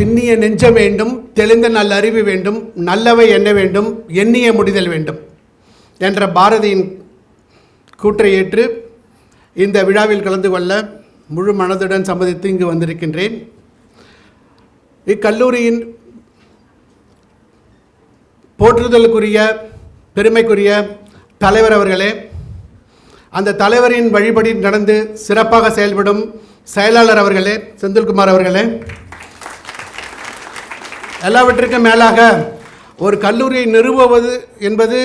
திண்ணிய நெஞ்சம் வேண்டும், தெளிந்த நல்ல அறிவு வேண்டும், நல்லவை எண்ண வேண்டும், எண்ணிய முடிதல் வேண்டும் என்ற பாரதியின் கூற்றை ஏற்று இந்த விழாவில் கலந்து கொள்ள முழு மனதுடன் சம்மதித்து இங்கு வந்திருக்கின்றேன். இக்கல்லூரியின் போற்றுதலுக்குரிய பெருமைக்குரிய தலைவர் அவர்களே, அந்த தலைவரின் வழிபடி நடந்து சிறப்பாக செயல்படும் செயலாளர் அவர்களே, செந்தில்குமார் அவர்களே, எல்லாவற்றிற்கும் மேலாக ஒரு கல்லூரியை நிறுவுவது என்பது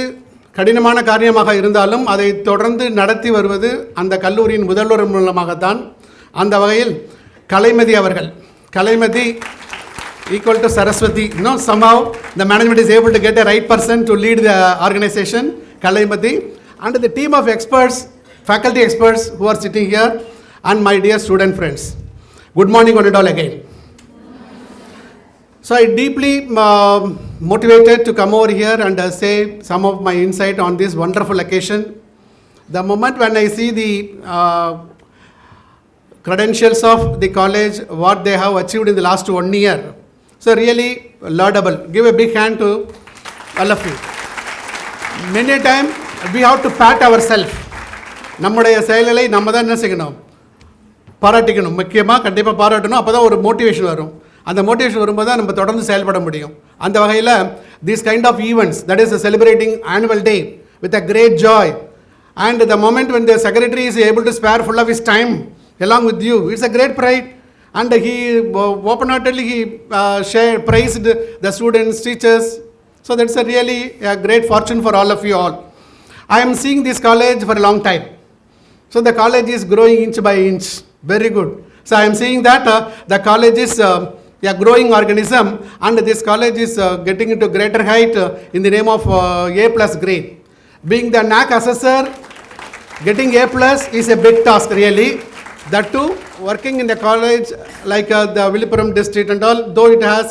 கடினமான காரியமாக இருந்தாலும் அதை தொடர்ந்து நடத்தி வருவது அந்த கல்லூரியின் முதல்வர் மூலமாகத்தான். அந்த வகையில் கலைமதி அவர்கள், கலைமதி equal to Saraswati, somehow the management is able to get a right person to lead the organization, Kalaimati, and the team of experts, faculty experts who are sitting here, and my dear student friends. Good morning one and all again. So I deeply motivated to come over here and say some of my insight on this wonderful occasion. The moment when I see the credentials of the college, what they have achieved in the last 1 year, so really laudable. Give a big hand to all of you. Many a time we have to pat ourselves. நம்முடைய செயல்களை நம்ம தான் என்ன செய்யணும், பாராட்டிக்கணும். முக்கியமாக கண்டிப்பாக பாராட்டணும். அப்போ தான் ஒரு மோட்டிவேஷன் வரும். அந்த மோட்டிவேஷன் வரும்போது தான் நம்ம தொடர்ந்து செயல்பட முடியும். அந்த வகையில் these kind of events, that is celebrating annual day with a great joy, and the moment when the secretary is able to spare full of his time along with you, it's a great pride. And he open-heartedly praised the students, teachers. So that's a really a great fortune for all of you all. I am seeing this college for a long time. So the college is growing inch by inch. Very good. So I am seeing that the college is a growing organism, and this college is getting into greater height in the name of A+ grade. Being the NAAC assessor, getting A+ is a big task really. That too, working in the college like the Villupuram district and all, though it has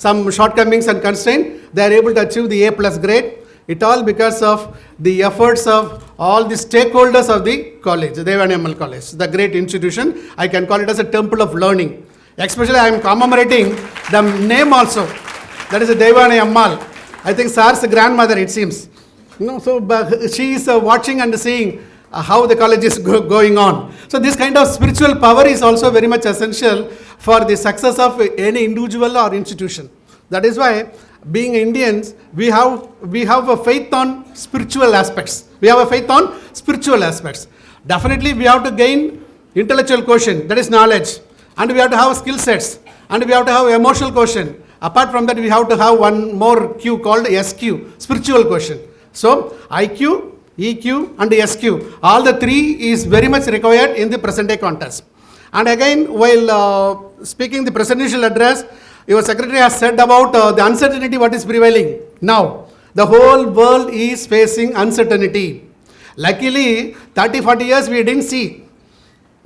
some shortcomings and constraints, they are able to achieve the A+ grade. It all because of the efforts of all the stakeholders of the college, Theivanai Ammal College, the great institution. I can call it as a temple of learning. Especially I am commemorating the name also. That is Theivanai Ammal. I think Sar's grandmother, it seems. So she is watching and seeing how the college is going on. So this kind of spiritual power is also very much essential for the success of any individual or institution. That is why, being Indians, we have a faith on spiritual aspects. We have a faith on spiritual aspects. Definitely we have to gain intellectual quotient, that is knowledge, and we have to have skill sets, and we have to have emotional quotient. Apart from that, we have to have one more Q called SQ, spiritual quotient. So IQ, EQ and SQ, all the three is very much required in the present day context. And again, while speaking the presidential address, your secretary has said about the uncertainty what is prevailing now. The whole world is facing uncertainty. Luckily 30-40 years we didn't see.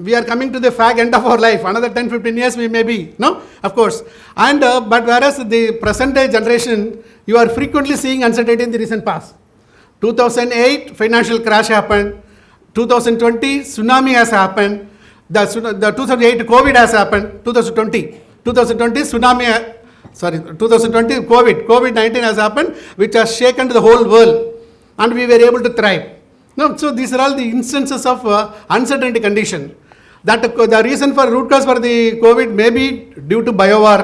We are coming to the fag end of our life. Another 10-15 years we may be, no, of course. And but whereas the present day generation, you are frequently seeing uncertainty in the recent past. 2008 financial crash happened. 2020 tsunami has happened. The 2008 COVID has happened. 2020 tsunami, 2020 COVID-19 has happened, which has shaken the whole world, and we were able to thrive. No, so these are all the instances of uncertainty condition. That the reason for root cause for the COVID may be due to biowar.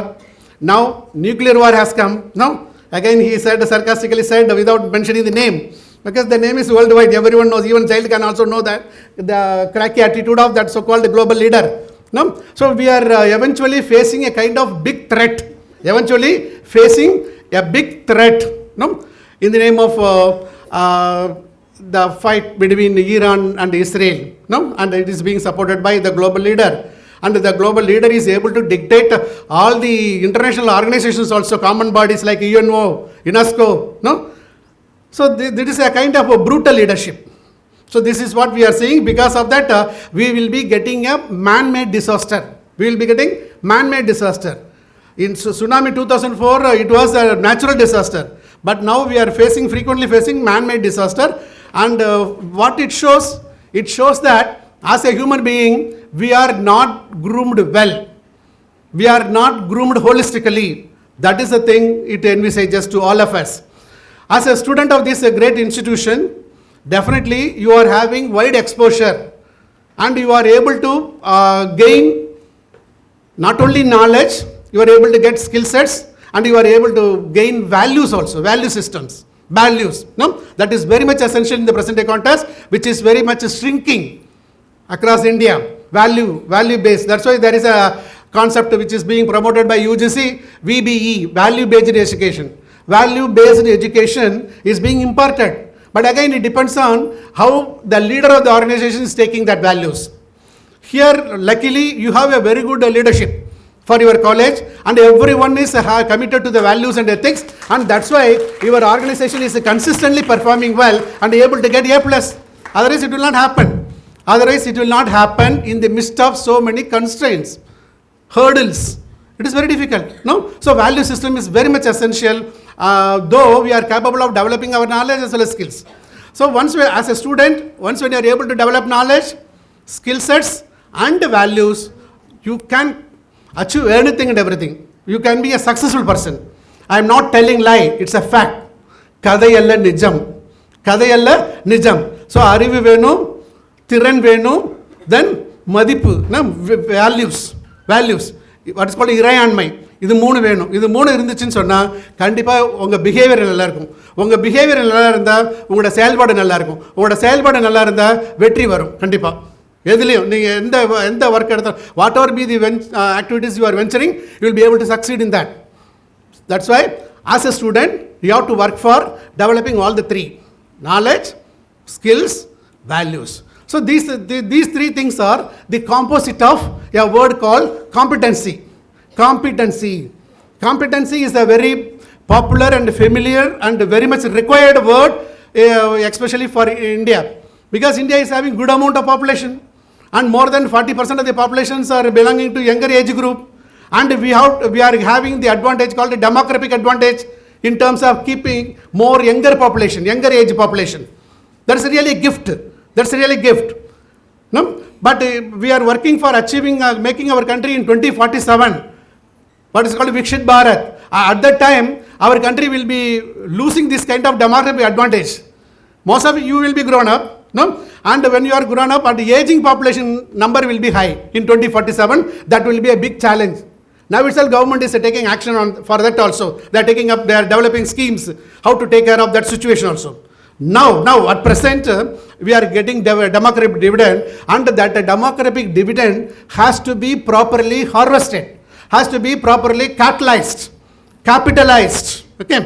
Now nuclear war has come. No, again he said, sarcastically said, without mentioning the name, because the name is worldwide, everyone knows, even child can also know that, the cracky attitude of that so-called global leader. No, so we are eventually facing a kind of big threat. Eventually facing a big threat. No, in the name of the fight between Iran and Israel. No, and it is being supported by the global leader. And the global leader is able to dictate all the international organizations also, common bodies like UNO, UNESCO. No, so this is a kind of a brutal leadership. So this is what we are seeing. Because of that, we will be getting a man-made disaster. We will be getting man-made disaster. In Tsunami 2004, it was a natural disaster. But now we are frequently facing man-made disaster. And what it shows that as a human being, we are not groomed well. We are not groomed holistically. That is the thing it envisages to all of us. As a student of this great institution, definitely you are having wide exposure and you are able to gain not only knowledge, you are able to get skill sets and you are able to gain values also, value systems, values. No? That is very much essential in the present day context, which is very much shrinking across India. Value based. That's why there is a concept which is being promoted by UGC, VBE, value based education. Value based education is being imparted. But again, it depends on how the leader of the organization is taking that values. Here, luckily, you have a very good leadership for your college and everyone is committed to the values and ethics, and that's why your organization is consistently performing well and able to get A+. Otherwise, it will not happen. Otherwise, it will not happen in the midst of so many constraints, hurdles. It is very difficult. No? So, value system is very much essential, though we are capable of developing our knowledge as well as skills. So, once we, as a student, once when you are able to develop knowledge, skill sets and values, you can achieve anything and everything. You can be a successful person. I am not telling lie. It's a fact. Kadayalla nijam. Kadayalla nijam. So, arivu venu. Thiran venu, then madipu, values, what is called இறையாண்மை. இது மூணு வேணும். இது மூணு இருந்துச்சுன்னு சொன்னால் கண்டிப்பாக உங்கள் பிஹேவியர் நல்லா இருக்கும். உங்கள் பிஹேவியர் நல்லா இருந்தால் உங்களோட செயல்பாடு நல்லா இருக்கும். உங்களோட செயல்பாடு நல்லா இருந்தால் வெற்றி வரும் கண்டிப்பாக. எதுலேயும் நீங்கள் எந்த ஒர்க் எடுத்தாலும், whatever be the activities you are venturing, you will be able to succeed in that. That's why as a student you have to work for developing all the three: knowledge, skills, values. So these three things are the composite of a word called competency. Competency is a very popular and familiar and very much required word, especially for India, because India is having good amount of population and more than 40% of the populations are belonging to younger age group, and we are having the advantage called the demographic advantage in terms of keeping more younger age population. That's really a gift. That's really a gift. No? But we are working for achieving, making our country in 2047, what is called Vikshit Bharat. At that time, our country will be losing this kind of demographic advantage. Most of you will be grown up, no? And when you are grown up, the aging population number will be high in 2047. That will be a big challenge. Now itself, government is taking action for that also. They are developing schemes how to take care of that situation also. Now at present, we are getting demographic dividend, and that demographic dividend has to be properly harvested, has to be properly capitalized. Okay,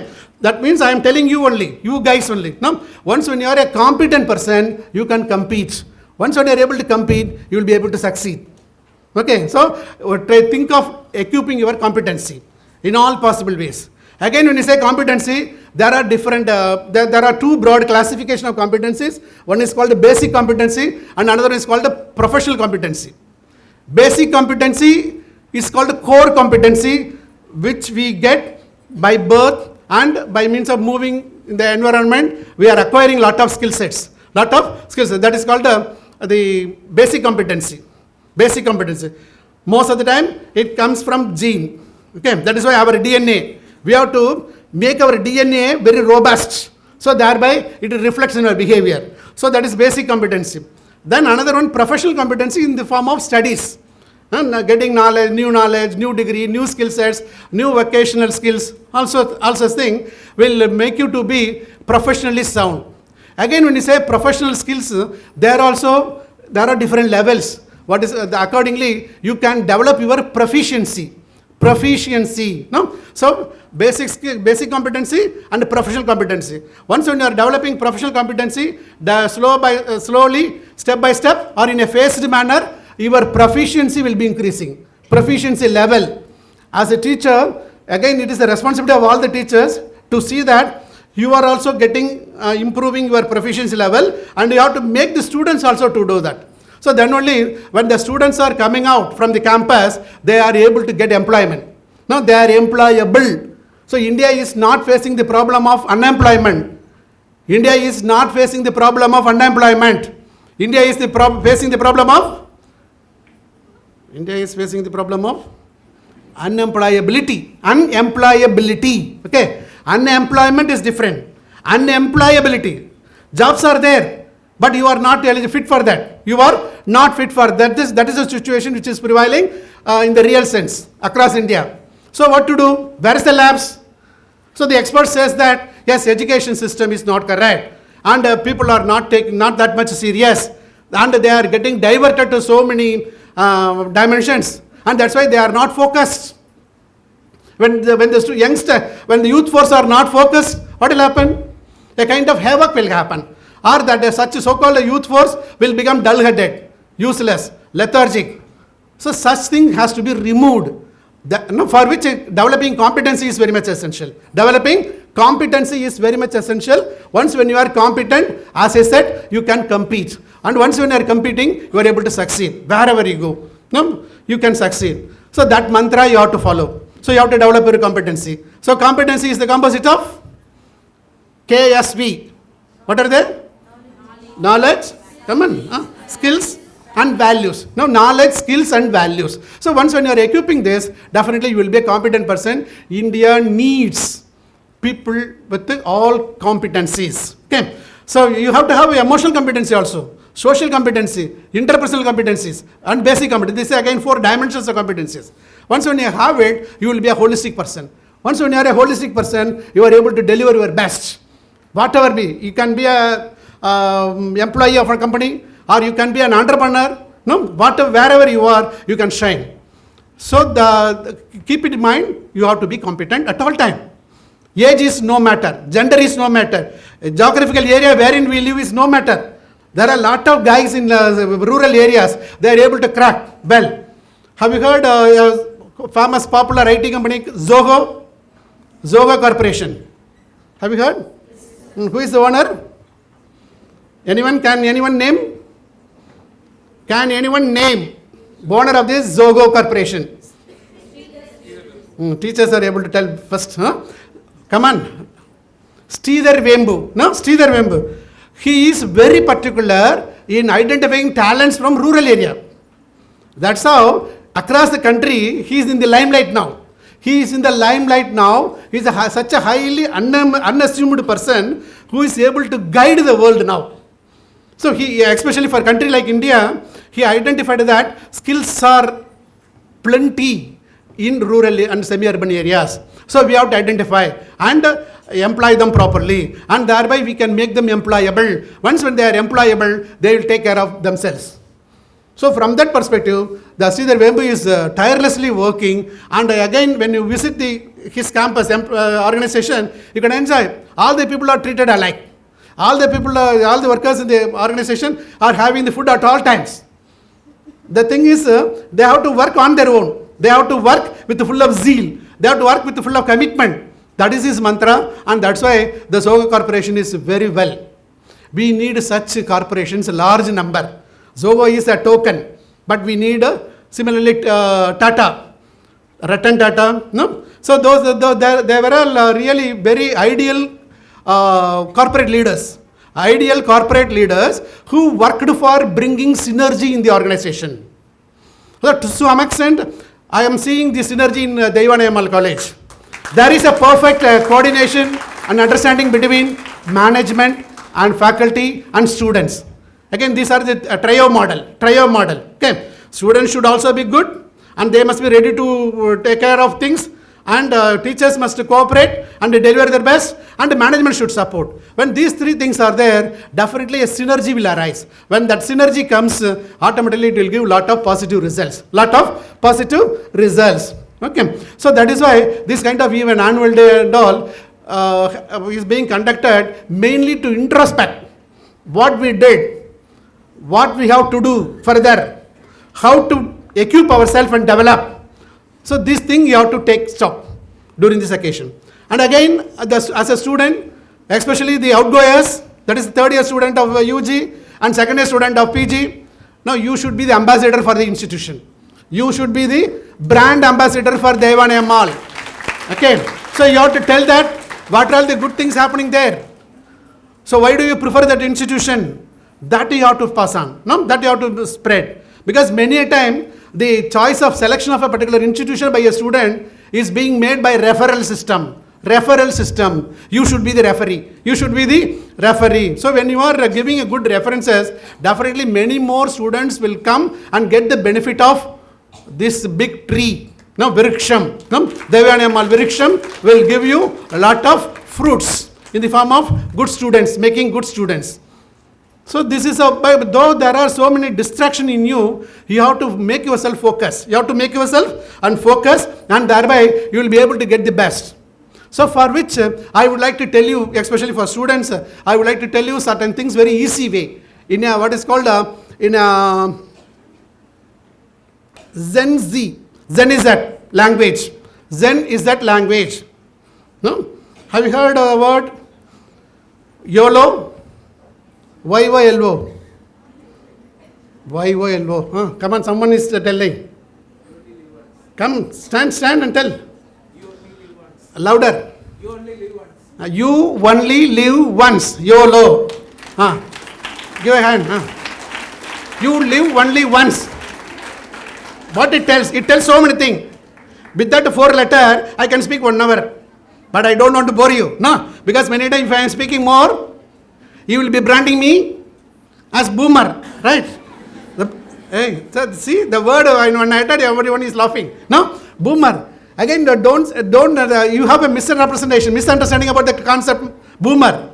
that means I am telling you only, you guys only. No, once when you are a competent person, you can compete. Once when you are able to compete, you will be able to succeed. Okay, so think of equipping your competency in all possible ways. Again, when you say competency, there are different, there are two broad classification of competencies. One is called the basic competency and another is called the professional competency. Basic competency is called the core competency, which we get by birth and by means of moving in the environment. We are acquiring lot of skill sets. That is called the basic competency. Most of the time, it comes from gene. Okay, that is why our DNA. We have to make our DNA very robust, so thereby it reflects in our behavior. So that is basic competency. Then another one, professional competency in the form of studies. Getting knowledge, new degree, new skill sets, new vocational skills, also thing will make you to be professionally sound. Again, when you say professional skills, there are different levels. Accordingly, you can develop your proficiency. No? So basic competency and professional competency. Once when you are developing professional competency, slowly, step by step, or in a phased manner, your proficiency will be increasing. Proficiency level. As a teacher, again, it is the responsibility of all the teachers to see that you are also improving your proficiency level, and you have to make the students also to do that. So then only when the students are coming out from the campus, they are able to get employment. Now they are employable. So India is not facing the problem of unemployment. India is facing the problem of Unemployability. Okay. Unemployment is different. Unemployability. Jobs are there, but you are not fit for that. You are not fit for that. That is a situation which is prevailing in the real sense across India. So what to do? Where is the labs? So the expert says that yes, education system is not correct, and people are not taking not that much serious, and they are getting diverted to so many dimensions, and that's why they are not focused. When the youth force are not focused, what will happen? A kind of havoc will happen, or that such so-called youth force will become dull-headed, useless, lethargic. So such thing has to be removed. For which developing competency is very much essential. Developing competency is very much essential. Once when you are competent, as I said, you can compete. And once when you are competing, you are able to succeed. Wherever you go, you can succeed. So that mantra you have to follow. So you have to develop your competency. So competency is the composite of KSV. What are they? Knowledge, come on, skills and values. Now knowledge, skills and values. So once when you are equipping this, definitely you will be a competent person. India needs people with all competencies. Okay. So you have to have emotional competency also, social competency, interpersonal competencies and basic competency. These are again 4 dimensions of competencies. Once when you have it, you will be a holistic person. Once when you are a holistic person, you are able to deliver your best. Whatever be, you can be a employee of a company, or you can be an entrepreneur. Wherever you are, you can shine. So keep it in mind, you have to be competent at all time. Age is no matter, gender is no matter, geographical area wherein we live is no matter. There are a lot of guys in rural areas, they are able to crack well. Have you heard famous popular IT company Zoho Corporation? Have you heard? Who is the owner? Can anyone name? Can anyone name owner of this Zoho Corporation? Teachers are able to tell first. Come on. Sridhar Vembu. He is very particular in identifying talents from rural area. That's how across the country he is in the limelight now. He is such a highly unassumed person who is able to guide the world now. So he, especially for a country like India, he identified that skills are plenty in rural and semi-urban areas. So we have to identify and employ them properly, and thereby we can make them employable. Once when they are employable, they will take care of themselves. So from that perspective, the Sridhar Vembu is tirelessly working, and again when you visit his campus organization, you can enjoy. All the people are treated alike. All the workers in the organization are having the food at all times. The thing is, they have to work on their own. They have to work with full of zeal. They have to work with full of commitment. That is his mantra, and that's why the Zoho Corporation is very well. We need such corporations, a large number. Zoho is a token, but we need similarly Tata, Ratan Tata. No? So they were all really very ideal corporate leaders who worked for bringing synergy in the organization. So to some extent, I am seeing the synergy in Theivanai Ammal College. There is a perfect coordination and understanding between management and faculty and students. Again, these are the trio model. Okay, students should also be good, and they must be ready to take care of things, and teachers must cooperate and deliver their best, and management should support. When these 3 things are there, definitely a synergy will arise. When that synergy comes, automatically it will give lot of positive results. Okay, so that is why this kind of even annual day and all is being conducted mainly to introspect what we did, what we have to do further, how to equip ourselves and develop. So this thing you have to take stock during this occasion. And again, as a student, especially the outgoers, that is the 3rd year student of UG and 2nd year student of PG, now you should be the ambassador for the institution. You should be the brand ambassador for Theivanai Ammal. Okay, so you have to tell that what are all the good things happening there. So why do you prefer that institution? That you have to pass on, no? That you have to spread. Because many a time the choice of selection of a particular institution by a student is being made by referral system. Referral system. You should be the referee. You should be the referee. So when you are giving a good references, definitely many more students will come and get the benefit of this big tree. Now Viriksham. Theivanai Ammal Viriksham will give you a lot of fruits in the form of good students, making good students. So this is though there are so many distractions in you, you have to make yourself focus. You have to make yourself and focus, and thereby you will be able to get the best. So for which I would like to tell you, especially for students, I would like to tell you certain things very easy way. In a, what is called in a Zen Z. Zen is that language. Zen is that language. No? Have you heard a word? YOLO? YOLO. YOLO. Huh? Come on, someone is telling. Come, stand and tell. Louder. You only live once. You only live once. YOLO. Give a hand. You live only once. What it tells? It tells so many things. With that 4 letter, I can speak 1 hour. But I don't want to bore you. No. Because many times if I am speaking more, you will be branding me as boomer. Right? Hey, see the word when I uttered, everyone is laughing. No? Boomer. Again, don't you have a misunderstanding about the concept boomer.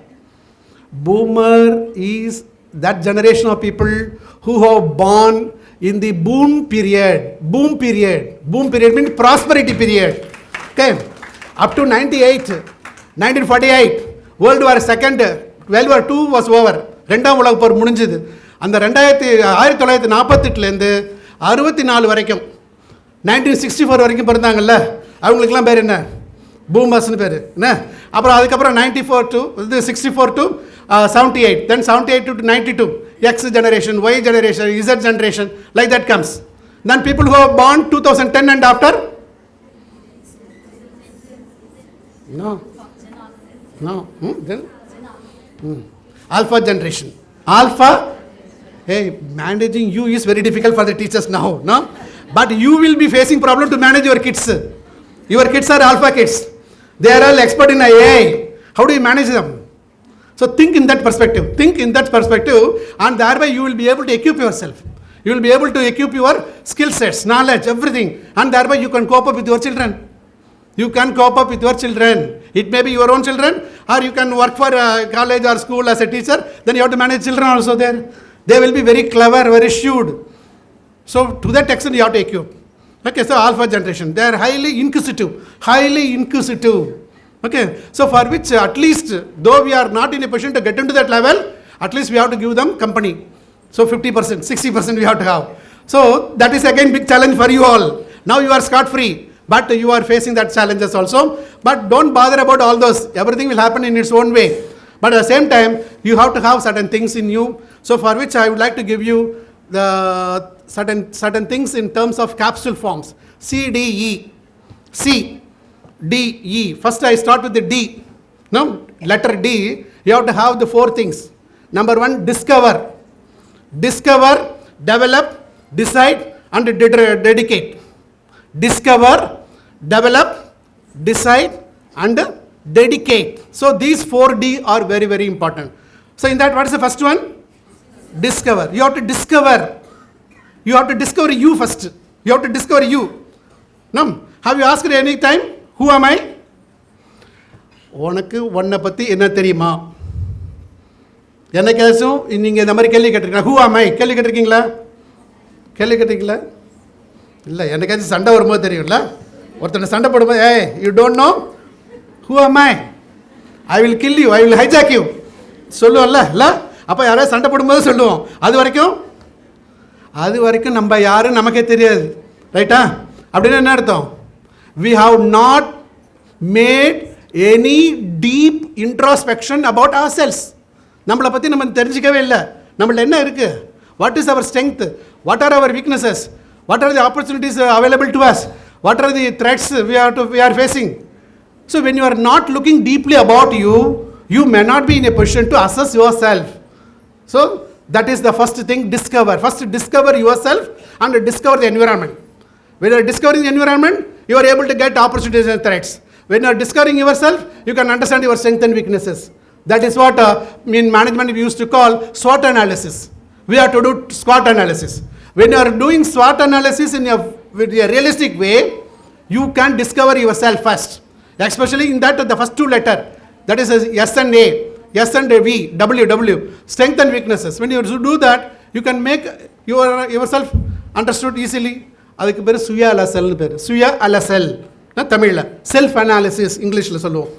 Boomer is that generation of people who have born in the boom period. Boom period. Boom period means prosperity period. Okay. Up to 1948, World War II, World War II was over. ரெண்டாம் உலக போர் முடிஞ்சது. அந்த 1948 லேருந்து 64 வரைக்கும் 1964 வரைக்கும் பிறந்தாங்கல்ல, அவங்களுக்குலாம் பேர் என்ன? பூமர்ஸ்னு பேர் என்ன. அப்புறம் அதுக்கப்புறம் 94 to 64 to 78, then 78 to 92, X generation, Y generation, Z generation, like that comes. Then people who are born 2010 and after? No. Then? Alpha generation. Alpha, hey, managing you is very difficult for the teachers now, no? But you will be facing problem to manage your kids. Your kids are alpha kids. They are all expert in AI. How do you manage them? So think in that perspective. Think in that perspective, and thereby you will be able to equip yourself. You will be able to equip your skill sets, knowledge, everything, and thereby you can cope up with your children. You can cope up with your children. It may be your own children, or you can work for a college or school as a teacher. Then you have to manage children also there. They will be very clever, very shrewd. So to that extent you have to equip. Okay, so alpha generation, they are highly inquisitive. Okay, so for which at least, though we are not in a position to get into that level, at least we have to give them company. So 50%, 60% we have to have. So that is again big challenge for you all. Now you are scot-free, but you are facing that challenges also. But don't bother about all those. Everything will happen in its own way. But at the same time, you have to have certain things in you. So for which I would like to give you the certain things in terms of capsule forms. C, D, E. C, D, E. First I start with the D. No, letter D. You have to have the 4 things. Number 1, discover. Discover, develop, decide, and dedicate. Discover, develop, decide, and dedicate. So these 4D are very, very important. So in that, what is the first one? Discover. You have to discover. You have to discover you first. You have to discover you. No? Have you asked any time, who am I? உனக்கு உன்னை பற்றி என்ன தெரியுமா? என்னைக்காச்சும் நீங்கள் இந்த மாதிரி கேள்வி கேட்டிருக்கீங்களா? ஹூ ஆம் ஐ கேள்வி கேட்டிருக்கீங்களா? இல்லை, என்னைக்காச்சும் சண்டை வரும்போது தெரியும்ல, ஒருத்தனை சண்டை போடும்போது, ஏய் you don't know who am I will kill you, I will hijack you சொல்லுவோம்ல. இல்லை, அப்போ யாராவது சண்டை போடும்போது சொல்லுவோம். அது வரைக்கும் நம்ம யாரும் நமக்கே தெரியாது. ரைட்டா? அப்படின்னு என்ன அர்த்தம்? We have not made any deep introspection about ourselves. நம்மளை பற்றி நம்ம தெரிஞ்சிக்கவே இல்லை. நம்மள்ட்ட என்ன இருக்குது? What is our strength? What are our weaknesses? What are the opportunities available to us? What are the threats we are facing? So when you are not looking deeply about you, you may not be in a position to assess yourself. So That is the first thing, discover. First discover yourself and discover the environment. When you are discovering the environment, you are able to get opportunities and threats. When you are discovering yourself, you can understand your strengths and weaknesses. That is what in management we used to call SWOT analysis. We have to do SWOT analysis. When you are doing SWOT analysis with a realistic way, you can discover yourself first. Especially in that the first two letters. That is S and A, S and V, W, W, strength and weaknesses. When you do that, you can make yourself understood easily. அதுக்கு பேர் சுய அலசல்னு பேர். சுய அலசல் தமிழில் self analysis இங்கிலீஷில் சொல்லுவோம்.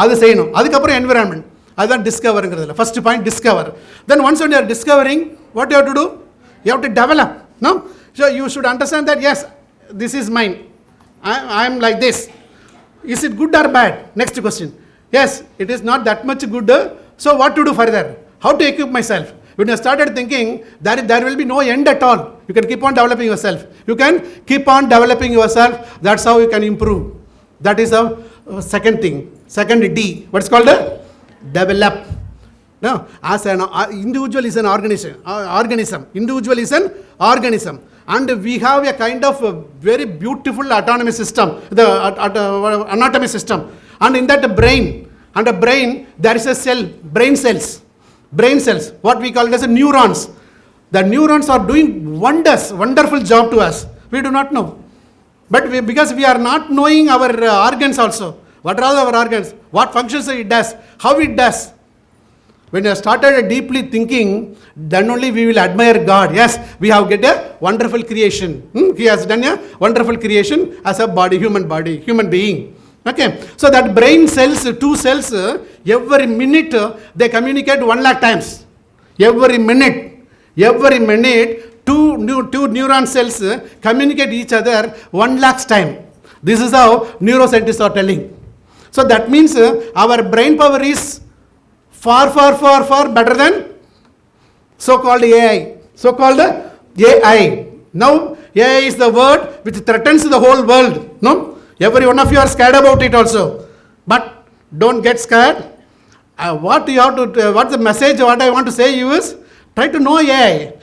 அது செய்யணும். அதுக்கப்புறம் என்விரான்மெண்ட், அதுதான் டிஸ்கவருங்கிறதுல first point discover. Then once when you are discovering, what you have to do? You have to develop. No? So you should understand that yes, this is mine. I am like this. Is it good or bad? Next question. Yes, it is not that much good. So what to do further? How to equip myself? When you started thinking, there will be no end at all. You can keep on developing yourself. You can keep on developing yourself. That's how you can improve. That is the second thing. Second D. What's called? Develop. No, as an individual is an organism. Individual is an organism. And we have a kind of a very beautiful autonomous system, the anatomy system. And in that brain, and the brain, there is a cell, brain cells. Brain cells, what we call it as a neurons. The neurons are doing wonderful job to us. We do not know. But because we are not knowing our organs also. What are our organs? What functions it does? How it does? When you have started deeply thinking, then only we will admire God. Yes, we have get a wonderful creation. He has done a wonderful creation as a body, human being. Okay, so that brain cells, two cells, every minute they communicate 1 lakh times. Every minute, two neuron cells communicate each other 1 lakh's time. This is how neuroscientists are telling. So that means our brain power is far better than so-called AI. So-called AI. Now AI is the word which threatens the whole world. No? Every one of you are scared about it also. But don't get scared. What's the message, what I want to say you is, try to know AI.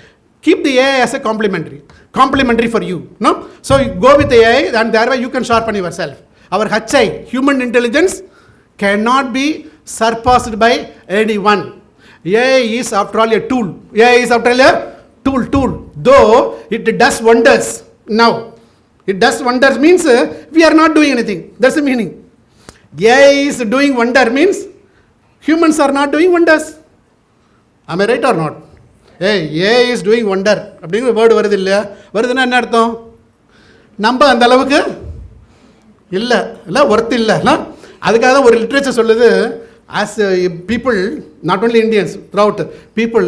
Keep the AI as a complementary for you. No? So you go with the AI and thereby you can sharpen yourself. Our HI, human intelligence, cannot be surpassed by anyone. AI is after all a tool. AI is after all a tool. Though it does wonders. Now, it does wonders means we are not doing anything. That's the meaning. AI is doing wonder means humans are not doing wonders. Am I right or not? Hey, AI is doing wonder. அப்படிங்கிற word வருது இல்லையா? வருதுன்னா என்ன அர்த்தம்? நம்ம அந்த அளவுக்கு இல்லை ஒர்த் இல்லை. அதுக்காக தான் ஒரு லிட்ரேச்சர் சொல்லுது, as people, not only Indians, throughout people,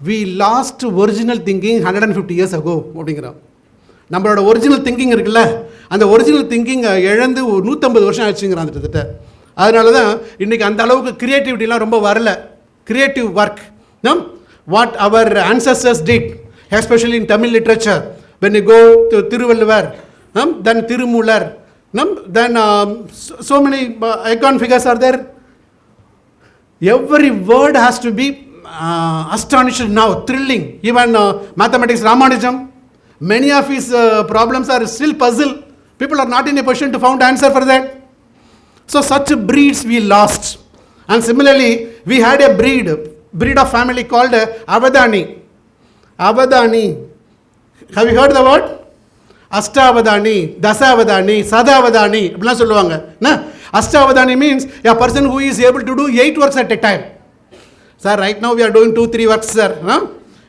we lost original thinking 150 years ago அப்படிங்கிறோம். நம்மளோட ஒரிஜினல் திங்கிங் இருக்குல்ல, அந்த ஒரிஜினல் திங்கிங் இழந்து 150 வருஷம் ஆச்சுங்கிறான் அந்த கிட்ட. அதனால தான் இன்றைக்கி அந்த அளவுக்கு க்ரியேட்டிவிட்டிலாம் ரொம்ப வரல. Creative work what our ancestors did, especially in Tamil literature. When you go to Thiruvalluvar, then Tirumular, then so many icon figures are there. Every word has to be astonishing now, thrilling. Even mathematics, Ramanujam, many of his problems are still puzzle. People are not in a position to find answer for that. So such breeds we lost. And similarly, we had a breed of family called Avadani. Have you heard the word? Astavadani, Dasavadani, Sadavadani. இப்படிலாம் சொல்லுவாங்க. Astavadani means a person who is able to do 8 works at a time. Sir, right now we are doing 2-3 works, sir.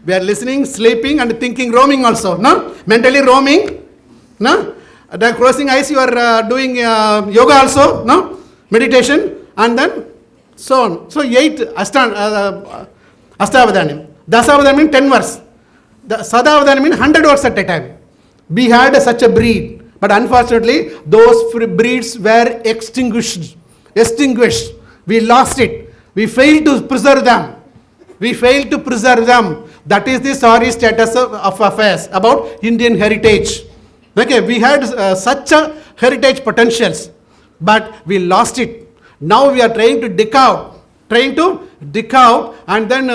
We are listening, sleeping and thinking, roaming also. Mentally roaming. Then closing eyes, you are doing yoga also. Meditation. And then so on. So 8 Astavadani. Dasavadani means 10 works. Sadavadani means 100 works at a time. We had such a breed. But unfortunately, those breeds were extinguished. We lost it. We failed to preserve them. That is the sorry status of affairs about Indian heritage. Okay, we had such a heritage potentials, but we lost it. Now we are trying to dig out, trying to dig out and then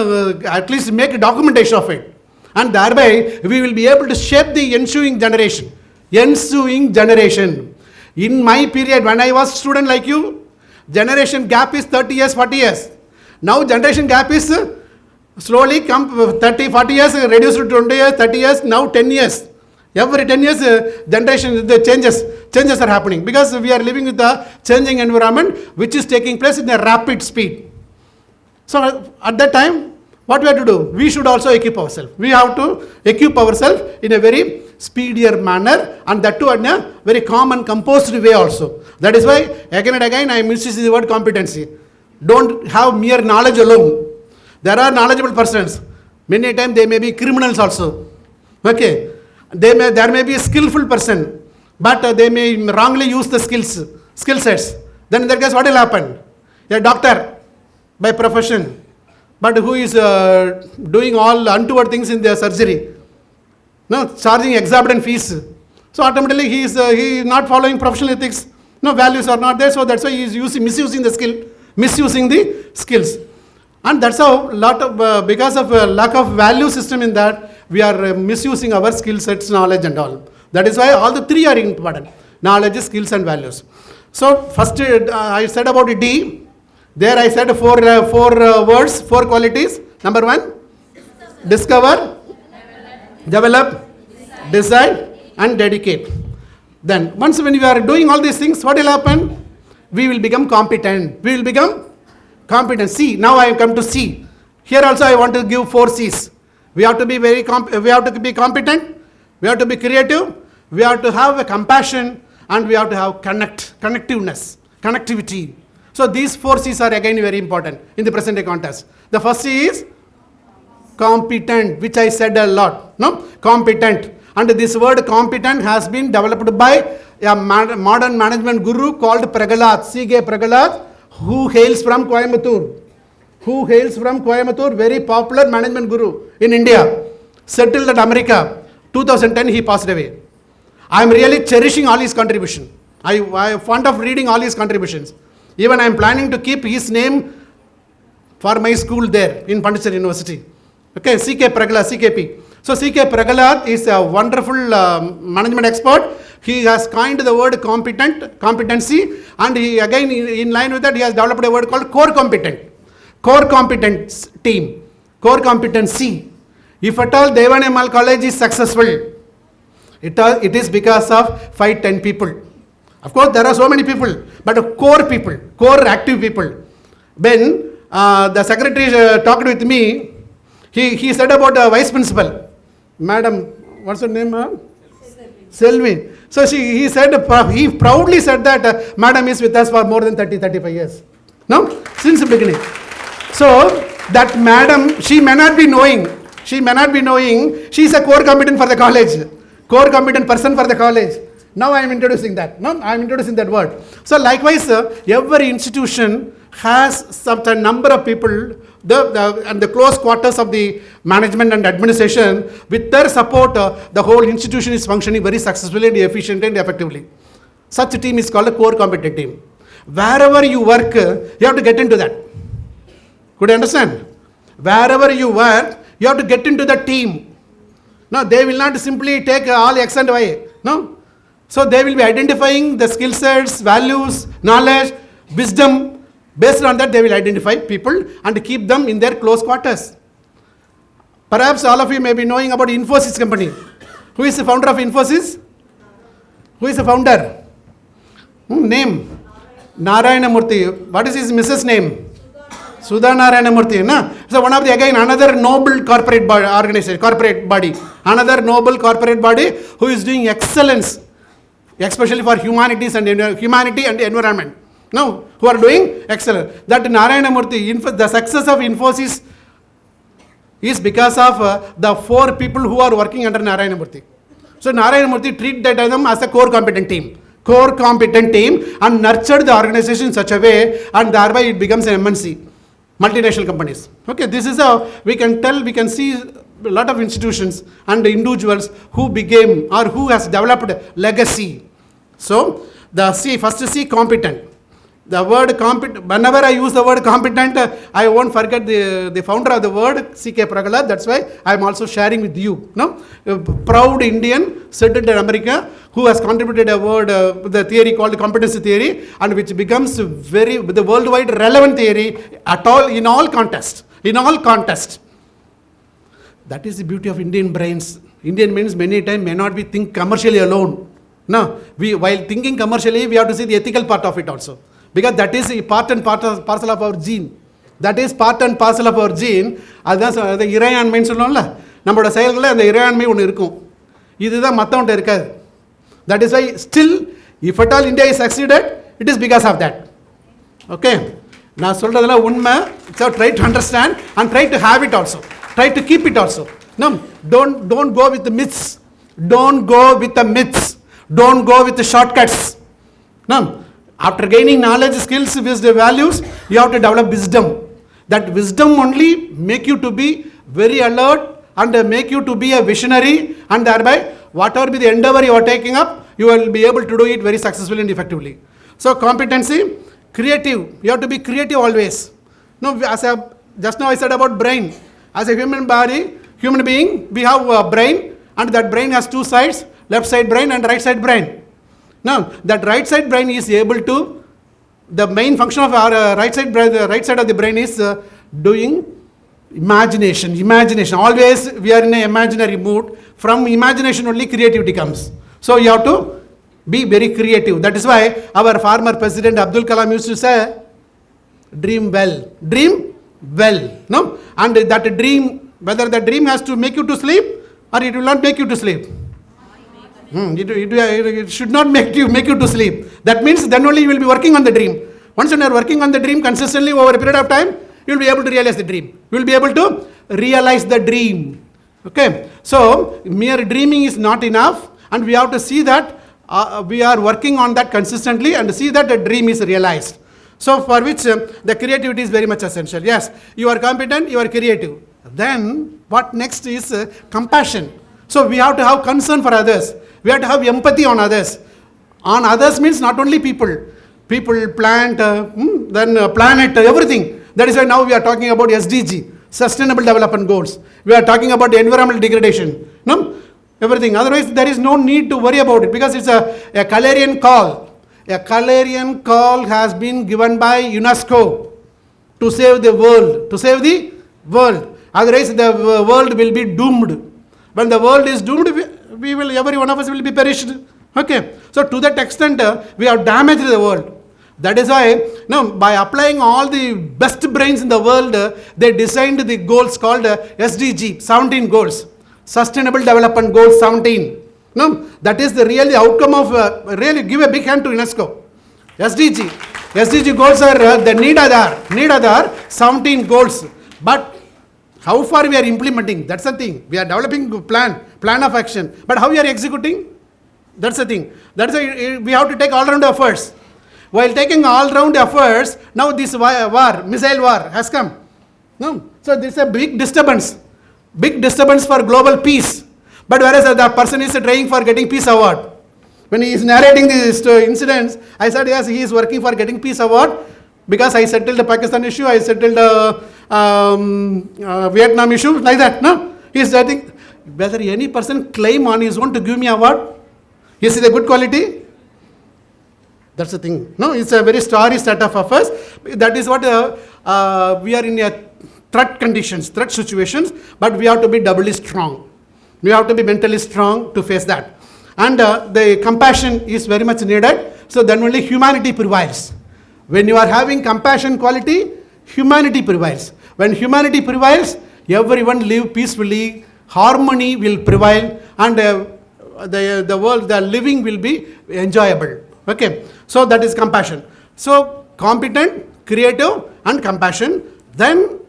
at least make a documentation of it. And thereby we will be able to shape the ensuing generation. Ensuing generation. In my period, when I was student like you, generation gap is 30 years, 40 years. Now generation gap is slowly come 30, 40 years, reduced to 20 years, 30 years, now 10 years. Every 10 years, generation, the changes are happening because we are living with the changing environment which is taking place in a rapid speed. So at that time, what we have to do? We should also equip ourselves. We have to equip ourselves in a very speedier manner, and that too in a very calm and composed way also. That is why again and again I am insisting the word competency. Don't have mere knowledge alone. There are knowledgeable persons. Many times they may be criminals also. Okay. There may be a skillful person, but they may wrongly use the skill sets. Then in that case, what will happen? A doctor by profession, but who is doing all untoward things in their surgery, no, charging exorbitant fees. So automatically he is not following professional ethics. No, values are not there. So that's why he is misusing the skills. And that's how because of lack of value system in that, we are misusing our skill sets, knowledge and all. That is why all the three are important. Knowledge, skills and values. So first I said about D. There I said four words, four qualities. Number 1, discover, develop, decide and dedicate. Then once when we are doing all these things, what will happen? We will become competent. We will become competent. C. Now I have come to C. Here also I want to give 4 C's. We have to be we have to be competent, we have to be creative, we have to have a compassion, and we have to have connectivity. So these 4 C's are again very important in the present day context. The first C is competent, which I said a lot. No, competent. And this word competent has been developed by a modern management guru called Pragalad, C.K. Pragalad, who hails from Coimbatore. Very popular management guru in India, settled at America. 2010 he passed away. I am really cherishing all his contribution. I am fond of reading all his contributions. Even I am planning to keep his name for my school there in Pondicherry University. Okay, C.K. Pragalad, CKP. So C.K. Pragalad is a wonderful management expert. He has coined the word competency, and he again in line with that he has developed a word called core competent. Core competence team, core competency. If at all Theivanai Ammal College is successful, it is because of 5-10 people. Of course, there are so many people, but core active people. When the secretary talked with me, he said about the vice principal, Madam, what's her name? Selvi. So he proudly said that Madam is with us for more than 30-35 years. No, since the beginning. So that madam, she may not be knowing, she is a core competent for the college, core competent person for the college. Now I am introducing that. Word. So likewise, every institution has certain number of people, and the close quarters of the management and administration. With their support, the whole institution is functioning very successfully and efficiently and effectively. Such a team is called a core competent team. Wherever you work, you have to get into that. Could you understand? Wherever you work, you have to get into the team. No, they will not simply take all X and Y. No. So they will be identifying the skill sets, values, knowledge, wisdom. Based on that, they will identify people and keep them in their close quarters. Perhaps all of you may be knowing about Infosys company. Who is the founder of Infosys? Who is the founder? Name? Narayana Murthy. What is his Mrs. name? Sudha Narayana Murthy. Na? So one of the again another noble corporate body, another noble corporate body who is doing excellence, especially for humanity and environment. No, who are doing excellence. That Narayana Murthy, the success of Infosys is because of the 4 people who are working under Narayana Murthy. So Narayana Murthy treated them as a core competent team, and nurtured the organization in such a way, and thereby it becomes an MNC, multinational companies. Okay, this is how we can see a lot of institutions and individuals who became or who has developed legacy. So the first C, competent. The word competent, whenever I use the word competent, I won't forget the founder of the word, C.K. Prahalad. That's why I'm also sharing with you. No? A proud Indian settled in America who has contributed a word, the theory called competency theory, and which becomes the worldwide relevant theory at all, in all context. In all context. That is the beauty of Indian brains. Indian brains many times may not be think commercially alone. No, while thinking commercially, we have to see the ethical part of it also. Because that is a part and parcel of our gene. That is part and parcel of our gene. அதுதான் the இறையாண்மை சொல்லுவோம்ல, நம்மளோட செயல்களில் அந்த இறையாண்மை ஒன்று இருக்கும். இதுதான் மற்றவன்ட்ட இருக்காது. That is why still, if at all India is succeeded, it is because of that. Okay. நான் சொல்றதெல்லாம் உண்மை. So try to understand and try to have it also. Try to keep it also. No, don't go with the myths. Don't go with the myths. Don't go with the shortcuts. No. After gaining knowledge, skills, wisdom, values, you have to develop wisdom. That wisdom only make you to be very alert and make you to be a visionary, and thereby whatever be the endeavor you are taking up, you will be able to do it very successfully and effectively. So competency, creative. You have to be creative always. No, just now I said about brain. As a human being, we have a brain, and that brain has two sides, left side brain and right side brain. Now, that right side brain is able to, the main function of our right side of the brain is doing imagination. Always we are in an imaginary mood. From imagination only creativity comes. So you have to be very creative. That is why our former president Abdul Kalam used to say, dream well. Dream well. No? And that dream, whether the dream has to make you to sleep or it will not make you to sleep. It should not make you to sleep. That means then only you will be working on the dream. Once you are working on the dream consistently over a period of time, you will be able to realize the dream. You will be able to realize the dream. Okay. So mere dreaming is not enough, and we have to see that we are working on that consistently and see that the dream is realized. So for which the creativity is very much essential. Yes, you are competent, you are creative. Then what next is compassion. So we have to have concern for others. We have to have empathy on others. On others means not only people, plant, then planet, everything. That is why now we are talking about SDG, Sustainable Development Goals. We are talking about the environmental degradation. No? Everything. Otherwise, there is no need to worry about it because it's a clarion call. A clarion call has been given by UNESCO to save the world. To save the world. Otherwise, the world will be doomed. When the world is doomed, every one of us will be perished. Okay. So to that extent, we have damaged the world. That is why, now, by applying all the best brains in the world, they designed the goals called SDG, 17 goals. Sustainable Development Goals 17. No, that is the really outcome of, really give a big hand to UNESCO. SDG. SDG goals are the need other 17 goals. But how far we are implementing, that's the thing. We are developing plan of action. But how we are executing, that's the thing. That's why we have to take all-round efforts. While taking all-round efforts, now this missile war has come. No, so this is a big disturbance for global peace. But whereas the person is trying for getting peace award. When he is narrating these incidents, I said yes, he is working for getting peace award because I settled the Pakistan issue, I settled the Vietnam issue, like that. No, he is saying whether any person claim on his own to give me award, is it a good quality? That's the thing. No, it's a very starry set of affairs. That is what we are in a threat situations, but we have to be doubly strong. We have to be mentally strong to face that. And the compassion is very much needed. So then only humanity prevails. When you are having compassion quality, humanity prevails. When humanity prevails, everyone live peacefully, harmony will prevail, and the world, the living will be enjoyable. Okay, so that is compassion. So competent, creative, and compassion. Then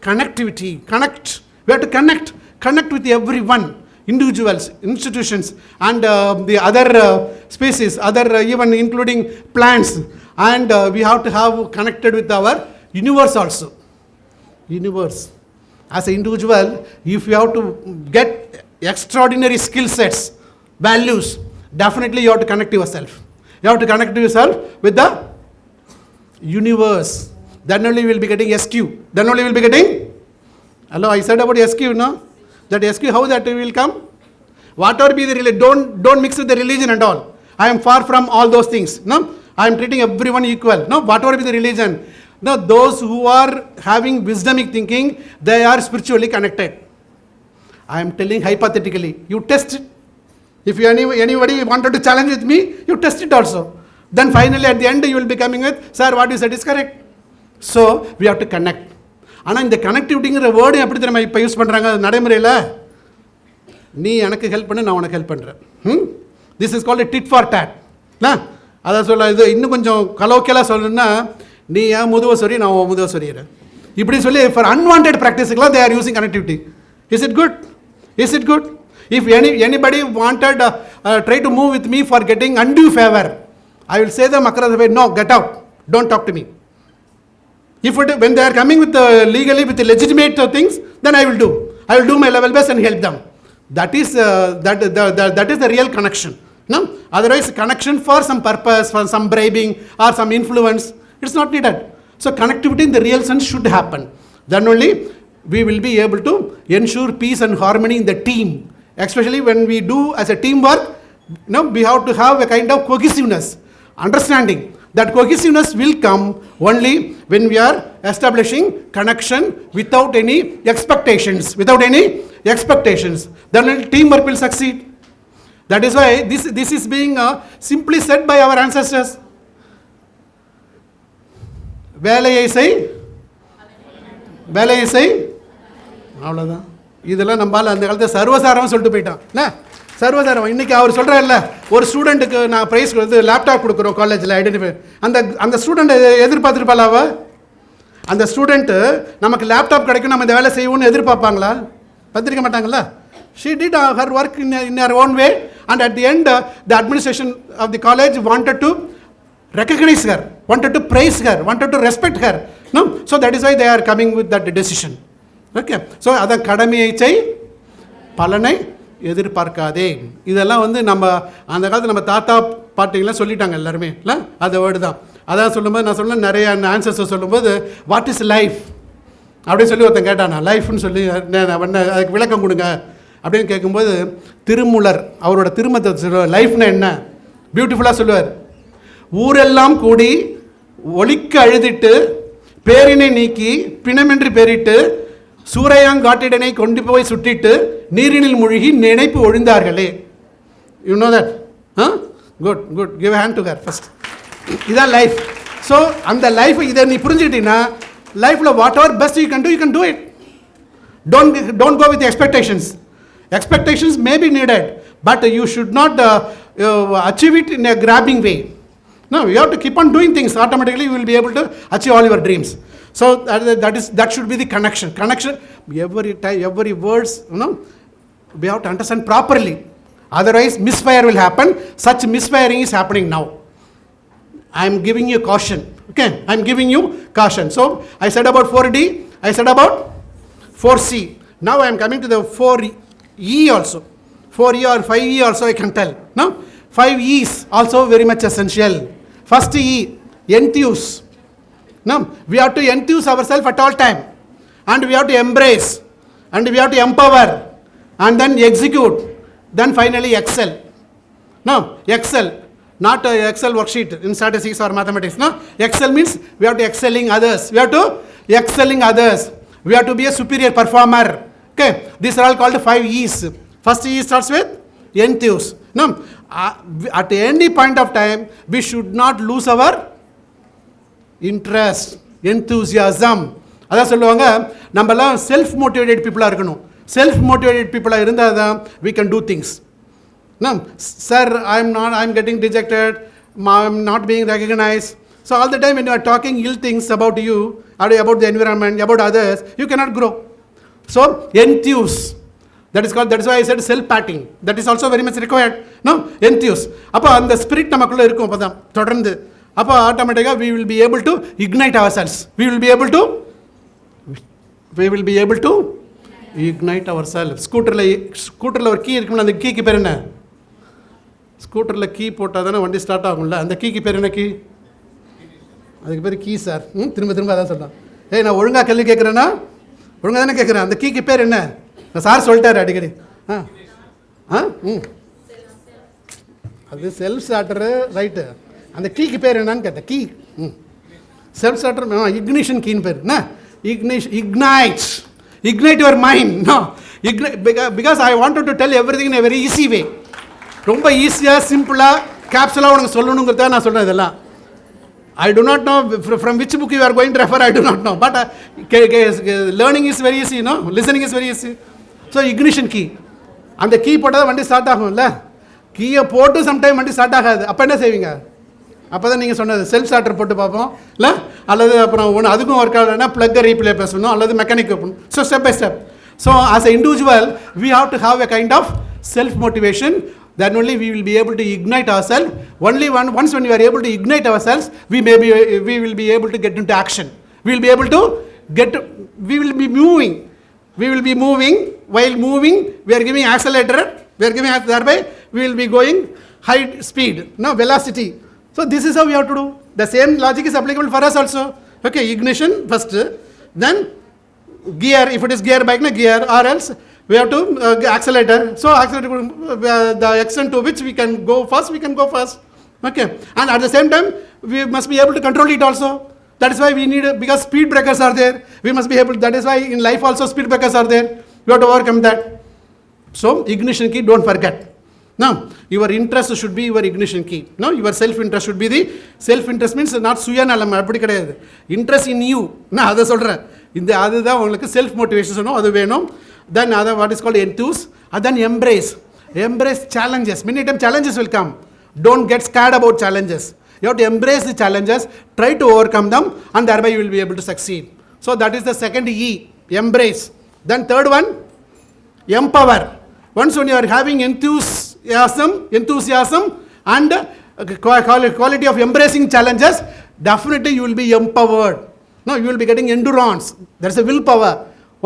connectivity, connect. We have to connect with everyone, individuals, institutions, and the other species, even including plants. And we have to have connected with our universe also. Universe. As an individual, if you have to get extraordinary skill sets, values, definitely you have to connect yourself. You have to connect yourself with the universe, then only we will be getting SQ. Then only we will be getting, hello, I said about SQ, no? That SQ, how that will come? Whatever be the religion, don't mix with the religion and all. I am far from all those things. No, I am treating everyone equal. No, whatever be the religion. No, those who are having wisdomic thinking, they are spiritually connected. I am telling hypothetically. You test it. If anybody wanted to challenge with me, you test it also. Then finally at the end you will be coming with, sir, what you said is correct. So we have to connect. ஆனால் இந்த கனெக்டிவிட்டிங்கிற word எப்படி தெரியுமா இப்போ use பண்ணுறாங்க நடைமுறையில்? நீ எனக்கு help பண்ணு, நான் உனக்கு ஹெல்ப் பண்ணுறேன். This is called did for date. அதான் சொல்ல, இது இன்னும் கொஞ்சம் கலோக்கியலாக சொல்லணும்னா, நீ ஏன் முதுவை சொறி, நான் முதுவை சொறிகிறேன், இப்படி சொல்லி ஃபார் அன்வான்ட் ப்ராக்டிஸுக்கெலாம் they are using connectivity. Is it good? Is it good? If anybody wanted try to move with me for getting undue favor, I will say them across the way, no, get out, don't talk to me. When they are coming with legally with the legitimate things, then I will do my level best and help them. That is that is the real connection. No, otherwise connection for some purpose, for some bribing or some influence, it's not needed. So connectivity in the real sense should happen. Then only we will be able to ensure peace and harmony in the team. Especially when we do as a teamwork, we have to have a kind of cohesiveness, understanding. That cohesiveness will come only when we are establishing connection without any expectations. Then teamwork will succeed. That is why this is being simply said by our ancestors. வேலையை செய், அவ்வளோதான். இதெல்லாம் நம்மளால் அந்த காலத்தில் சர்வசாரம் சொல்லிட்டு போயிட்டான். சர்வசாரம். இன்றைக்கி அவர் சொல்கிறார்ல, ஒரு ஸ்டூடெண்ட்டுக்கு நான் ப்ரைஸ் கொடுத்து லேப்டாப் கொடுக்குறோம் காலேஜில் ஐடென்டிஃபை. அந்த ஸ்டூடெண்ட் எதிர்பார்த்துருப்பாளா? அந்த ஸ்டூடெண்ட்டு நமக்கு லேப்டாப் கிடைக்கும், நம்ம இந்த வேலை செய்வோம்னு எதிர்பார்ப்பாங்களா? பார்த்துருக்க மாட்டாங்களா? She did her work in her own way, and at the end the administration of the college wanted to recognize her, wanted to praise her, wanted to respect her. No? So that is why they are coming with that decision. Okay. So அதான் கடமையை செய், பலனை எதிர்பார்க்காதே. இதெல்லாம் நம்ம அந்த காலத்தில் நம்ம தாத்தா பாட்டிங்கெல்லாம் சொல்லிட்டாங்க எல்லாருமே இல்லை, அது வேர்டு தான். அதான் சொல்லும்போது நான் சொன்னேன், நிறைய ஆன்சர்ஸை சொல்லும்போது வாட் இஸ் லைஃப் அப்படின்னு சொல்லி ஒருத்தன் கேட்டானா, லைஃப்னு சொல்லி அதுக்கு விளக்கம் கொடுங்க அப்படின்னு கேட்கும்போது, திருமூலர் அவரோட திருமத்தை சொல்லுவார், லைஃப்னா என்ன பியூட்டிஃபுல்லாக சொல்லுவார். ஊரெல்லாம் கூடி ஒலிக்க அழுதிட்டு பேரினை நீக்கி பிணமென்று பேரிட்டு சூறையாங்காட்டிடனை கொண்டு போய் சுட்டிட்டு நீரினில் மூழ்கி நினைப்பு ஒழிந்தார்களே. You know that? Good. Give a hand to her first. இதான் லைஃப். ஸோ அந்த லைஃப் இதை நீ புரிஞ்சுக்கிட்டீங்கன்னா லைஃப்பில் whatever best you can do it. Don't go with expectations. Expectations may be needed, but you should not achieve it in a grabbing way. No, you have to keep on doing things. Automatically you will be able to achieve all your dreams. So that should be the connection. Every words, we have to understand properly. Otherwise misfire will happen. Such misfiring is happening now. I am giving you caution. Okay, I am giving you caution. So I said about 4D, I said about 4C. Now I am coming to the 4E also. 4E or 5E also I can tell. No? 5E is also very much essential. First E, enthuse. No? We have to enthuse ourselves at all time. And we have to embrace. And we have to empower. And then execute. Then finally excel. No? Excel. Not Excel worksheet in statistics or mathematics. No? Excel means we have to excelling others. We have to excelling others. We have to be a superior performer. Okay, these are all called 5 E's. First E starts with enthuse. No, at any point of time, we should not lose our interest, enthusiasm. அதான் சொல்லுவாங்க, நம்மலாம் self motivated பீப்புளாக இருக்கணும். Self motivated பீப்புளாக இருந்தால் தான் we can do things. No, sir, I'm getting dejected, I'm not being recognized. So all the time when you are talking ill things about you, or about the environment, about others, you cannot grow. So enthuse. That is why I said self-patting. That is also very much required. No? Enthuse. அப்போ அந்த spirit நமக்குள்ளே இருக்கும். அப்போ தான் தொடர்ந்து அப்போ ஆட்டோமேட்டிக்காக we will be able to ignite ourselves. We will be able to ignite ourselves. ஸ்கூட்டரில் ஒரு கீ இருக்கும்ல, அந்த கீக்கு பேர் என்ன? ஸ்கூட்டரில் கீ போட்டால் தானே வண்டி ஸ்டார்ட் ஆகும்ல, அந்த கீக்கு பேர் என்ன? கீ அதுக்கு பேர் கீ சார். திரும்ப திரும்ப அதான் சொல்கிறேன். நான் ஒழுங்காக கேள்வி கேட்குறேன்னா ஒழுங்காக தானே கேட்குறேன். அந்த கீக்கு பேர் என்ன? நான் சார் சொல்லிட்டாரு அடிக்கடி. அது செல்ஃப் ஸ்டார்டரு ரைட்டு. அந்த கீக்கு பேர் என்னன்னு கேட்டேன். கீ செல்ஃப் ஸ்டார்டர் இக்னிஷன் கீன்னு பேர் என்ன? Ignite your mind. No, because I wanted to tell everything in a very easy way. ரொம்ப ஈஸியாக சிம்பிளாக கேப்சுலாக உனக்கு சொல்லணுங்கிறத நான் சொல்கிறேன். இதெல்லாம் I do not know from which book you are going to refer. I do not know, but learning is very easy, listening is very easy. So ignition key, அந்த key போட்டால் வண்டி ஸ்டார்ட் ஆகும்ல. கீயை போட்டு சம்டைம் வண்டி start ஆகாது. அப்போ என்ன செய்வீங்க? அப்போ தான் நீங்கள் சொன்னது செல்ஃப் ஸ்டார்டர் போட்டு பார்ப்போம் இல்லை, அல்லது அப்புறம் ஒன்று அதுக்கும் ஒர்க் ஆகலைன்னா ப்ளக்கை ரீப்ளே பண்ணணும், அல்லது மெக்கானிக் பண்ணணும். So step by step. So as a individual we have to have a kind of self motivation. Then only we will be able to ignite ourselves. Only once when we are able to ignite ourselves, we will be able to get into action. We will be able to we will be moving. We will be moving. While moving, we are giving accelerator. Thereby we will be going high speed, velocity. So this is how we have to do. The same logic is applicable for us also. Okay, ignition first, then gear. If it is gear bike, gear, or else we have to accelerator. So accelerator, the extent to which we can go fast, Okay, and at the same time we must be able to control it also. That is why we need, because speed breakers are there, we must be able. That is why in life also speed breakers are there. We have to overcome that. So ignition key, don't forget. Now your interest should be your ignition key. No, your self interest should be the self interest means not சுயநலம் அப்படி கிடையாது. interest in you. நான் அதை சொல்கிறேன். இந்த அதுதான் உங்களுக்கு self motivation சொன்னோம், அது வேணும். Then other what is called enthuse, and then embrace challenges. Many times challenges will come. Don't get scared about challenges. You have to embrace the challenges, try to overcome them, and thereby you will be able to succeed. So that is the second E, embrace. Then third one, empower. Once when you are having enthusiasm and quality of embracing challenges, definitely you will be empowered. No, you will be getting endurance. There is a willpower.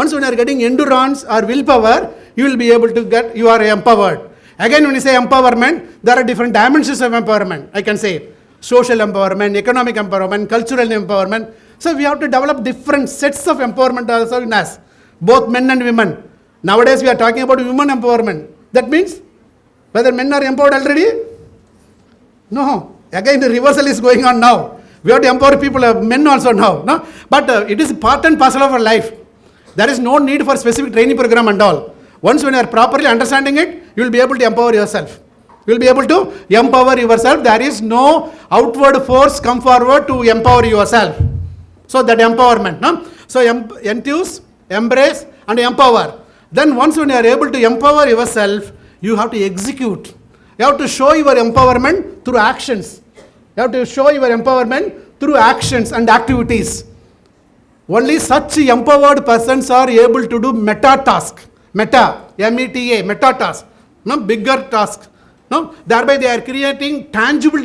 Once when you are getting endurance or willpower, you will be able to get, you are empowered. Again, when you say empowerment, there are different dimensions of empowerment. I can say social empowerment, economic empowerment, cultural empowerment. So we have to develop different sets of empowerment also in us, both men and women. Nowadays we are talking about women empowerment. That means whether men are empowered already? No. Again the reversal is going on now. We have to empower people, men also now. No? But it is part and parcel of our life. There is no need for specific training program and all. Once when you are properly understanding it, you will be able to empower yourself. You will be able to empower yourself. There is no outward force come forward to empower yourself. So that empowerment. No? So enthuse, embrace and empower. Then once when you are able to empower yourself, you have to execute. You have to show your empowerment through actions. You have to show your empowerment through actions and activities. Only such empowered persons are able to do meta task. Meta, M-E-T-A, meta task. No, bigger task. No, thereby they are creating tangible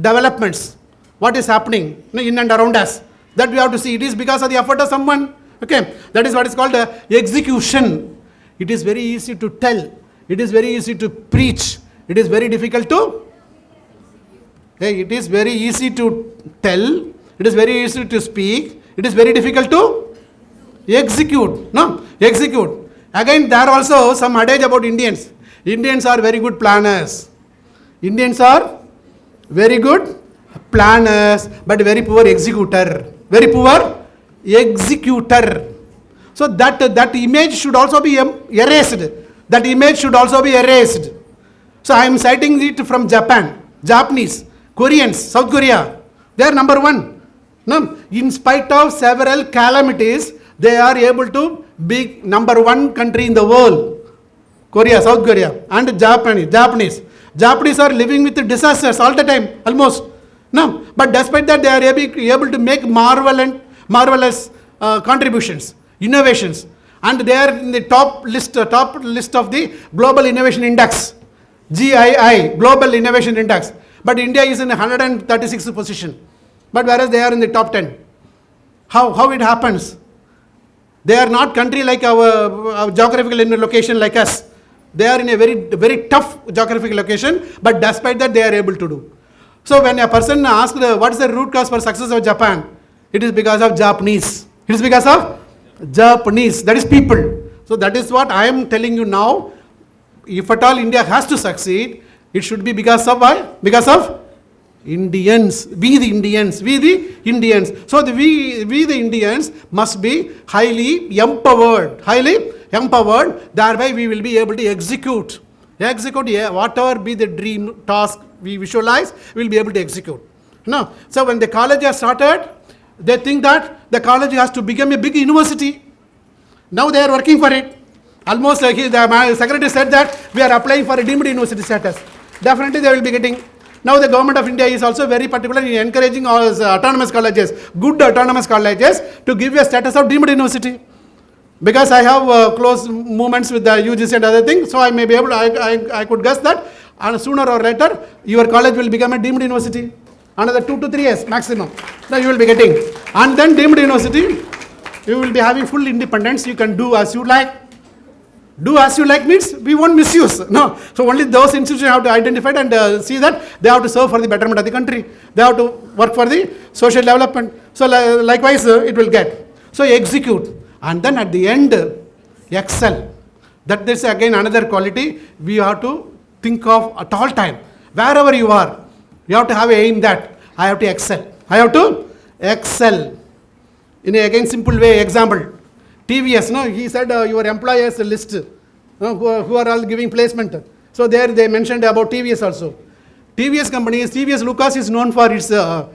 developments. What is happening in and around us? That we have to see. It is because of the effort of someone. Okay, that is what is called execution. It is very easy to tell. It is very easy to preach. It is very difficult to. It is very easy to tell. It is very easy to speak. It is very difficult to execute. No, execute. Again, there are also some adage about Indians. Indians are very good planners. Indians are very good planners, but very poor executor. Very poor executor. So that image should also be erased. That image should also be erased. So I am citing it from Japan, Japanese, Koreans, South Korea. They are number one. No, in spite of several calamities, they are able to be number one country in the world. Korea, South Korea, and Japanese. Japanese are living with disasters all the time, almost. No, but despite that, they are able to make marvelous contributions, innovations, and they are in the top list of the Global Innovation Index, GII, Global Innovation Index. But India is in 136th position. But whereas they are in the top 10. How it happens? They are not country like our geographical location like us. They are in a very, very tough geographical location, but despite that they are able to do. So when a person asked what is the root cause for success of Japan, it is because of Japanese. It is because of Japanese. That is people. So that is what I am telling you now. If at all India has to succeed, it should be because of why? Because of Indians. We the Indians. We the Indians. So we the Indians must be highly empowered. Highly empowered. Thereby we will be able to execute. Whatever be the dream task we visualize, we will be able to execute. No. So when the college has started, they think that the college has to become a big university. Now they are working for it. Almost like my secretary said that we are applying for a deemed university status. Definitely they will be getting. Now the government of India is also very particular in encouraging all autonomous colleges, good autonomous colleges, to give a status of deemed university. Because I have close movements with the UGC and other things, so I may be able to, I could guess that sooner or later your college will become a deemed university. Another 2 to 3 years maximum. Now you will be getting. And then deemed university, you will be having full independence. You can do as you like. Do as you like means we won't misuse. No. So only those institutions have to identify and see that they have to serve for the betterment of the country. They have to work for the social development. So likewise it will get. So execute. And then at the end, excel. That is again another quality we have to think of at all time. Wherever you are, you have to have an aim that I have to excel. I have to excel. In a again simple way, example. TVS, no, he said your employers list, who are all giving placement. So there they mentioned about TVS also. TVS companies, TVS Lucas is known for its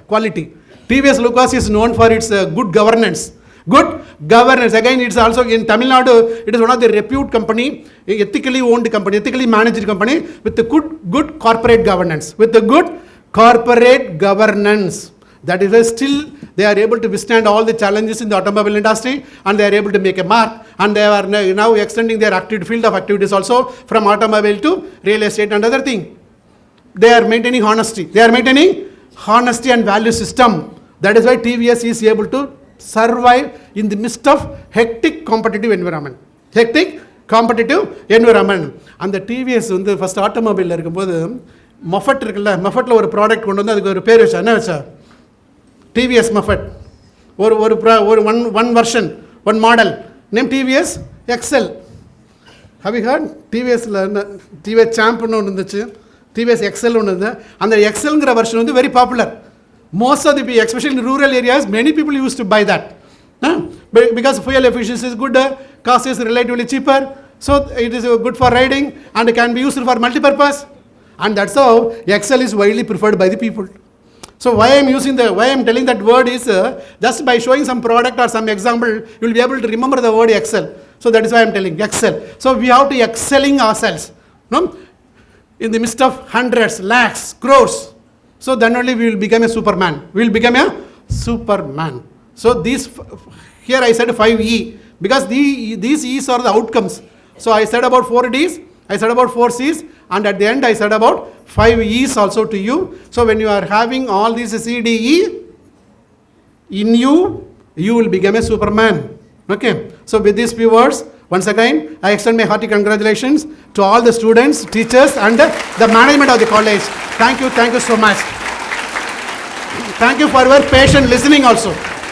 quality. TVS Lucas is known for its good governance. Good governance. Again, it's also in Tamil Nadu, it is one of the repute company, ethically owned company, ethically managed company with the good corporate governance. With the good corporate governance. That is why still they are able to withstand all the challenges in the automobile industry and they are able to make a mark, and they are now extending their field of activities also from automobile to real estate and other thing. They are maintaining honesty. They are maintaining honesty and value system. That is why TVS is able to survive in the midst of hectic competitive environment. Hectic competitive environment. And the TVS வந்து first automobile இருக்கும்போது Moffat இருக்குல்ல, Moffatல ஒரு product கொண்டு வந்து அதுக்கு ஒரு பேர் வச்சா, என்ன வச்சா? TVS Moffat. one version, one model named TVS Excel. Have you heard? TVS Champ ஒன்று இருந்துச்சு, TVS Excel ஒன்று இருந்தது. அந்த எக்ஸல்ங்கிற வெர்ஷன் வந்து very popular. Most of the people, especially in rural areas, many people used to buy that. Because fuel efficiency is good, cost is relatively cheaper, so it is good for riding and can be used for multi-purpose. And that's how Excel is widely preferred by the people. So why I am telling that word is just by showing some product or some example, you will be able to remember the word Excel. So that is why I am telling Excel. So we have to excelling ourselves, no? In the midst of hundreds, lakhs, crores. So then only we will become a Superman. We will become a Superman. So here I said 5E because these E's are the outcomes. So I said about 4 D's, I said about 4 C's, and at the end I said about 5 E's also to you. So when you are having all these C, D, E in you, you will become a Superman. Okay. So with these few words, once again, I extend my hearty congratulations to all the students, teachers, and the management of the college. Thank you so much. Thank you for your patient listening also.